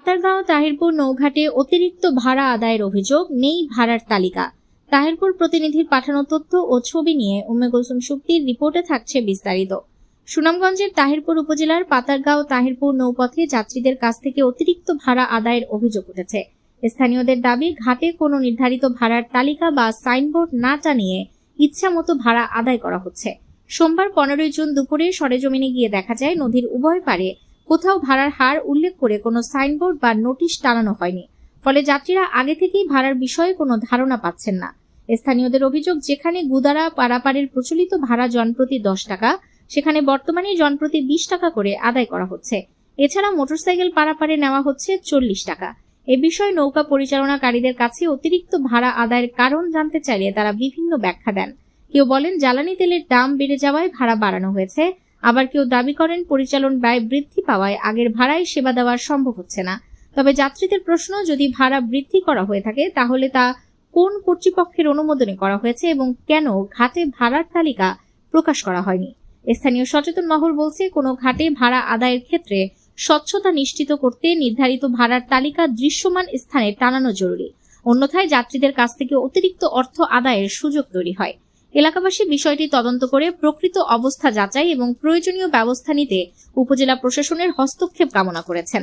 পাতারগাঁও তাহিরপুর নৌঘাটে অতিরিক্ত ভাড়া আদায়ের অভিযোগ, নেই ভাড়ার তালিকা। তাহিরপুর প্রতিনিধির পাঠানো তথ্য ও ছবি নিয়ে উম্মে কুলসুম শুক্তির রিপোর্টে থাকছে বিস্তারিত। সুনামগঞ্জের তাহিরপুর উপজেলার পাতারগাঁও তাহিরপুর নৌপথে যাত্রীদের কাছ থেকে অতিরিক্ত ভাড়া আদায়ের অভিযোগ উঠেছে। স্থানীয়দের দাবি, ঘাটে কোনো নির্ধারিত ভাড়ার তালিকা বা সাইনবোর্ড না টানিয়ে ইচ্ছামতো ভাড়া আদায় করা হচ্ছে। সোমবার 15 জুন দুপুরে সরেজমিনে গিয়ে দেখা যায়, নদীর উভয় পারে কোথাও ভাড়ার হার উল্লেখ করে কোনো সাইনবোর্ড বা নোটিশ টানানো হয়নি। ফলে যাত্রীরা আগে থেকেই ভাড়ার বিষয়ে কোনো ধারণা পাচ্ছেন না। স্থানীয়দের অভিযোগ, যেখানে গুদারা পারাপারের প্রচলিত ভাড়া জনপ্রতি 10 টাকা, সেখানে বর্তমানে জনপ্রতি 20 টাকা করে আদায় করা হচ্ছে। এছাড়া মোটরসাইকেল পারাপারে নেওয়া হচ্ছে 40 টাকা। এ বিষয়ে নৌকা পরিচালনাকারীদের কাছে অতিরিক্ত ভাড়া আদায়ের কারণ জানতে চাইলে তারা বিভিন্ন ব্যাখ্যা দেন। কেউ বলেন জ্বালানি তেলের দাম বেড়ে যাওয়ায় ভাড়া বাড়ানো হয়েছে, আবার কেউ দাবি করেন পরিচালন ব্যয় বৃদ্ধি পাওয়ায় আগের ভাড়ায় সেবা দেওয়া সম্ভব হচ্ছে না। তবে যাত্রীদের প্রশ্ন, যদি ভাড়া বৃদ্ধি করা হয়ে থাকে তাহলে তা কোন কর্তৃপক্ষের অনুমোদনে করা হয়েছে এবং কেন ঘাটে ভাড়ার তালিকা প্রকাশ করা হয়নি। স্থানীয় সচেতন মহল বলছে, কোনো ঘাটে ভাড়া আদায়ের ক্ষেত্রে স্বচ্ছতা নিশ্চিত করতে নির্ধারিত ভাড়ার তালিকা দৃশ্যমান স্থানে টানানো জরুরি, অন্যথায় যাত্রীদের কাছ থেকে অতিরিক্ত অর্থ আদায়ের সুযোগ তৈরি হয়। এলাকাবাসী বিষয়টি তদন্ত করে প্রকৃত অবস্থা যাচাই এবং প্রয়োজনীয় ব্যবস্থা নিতে উপজেলা প্রশাসনের হস্তক্ষেপ কামনা করেছেন।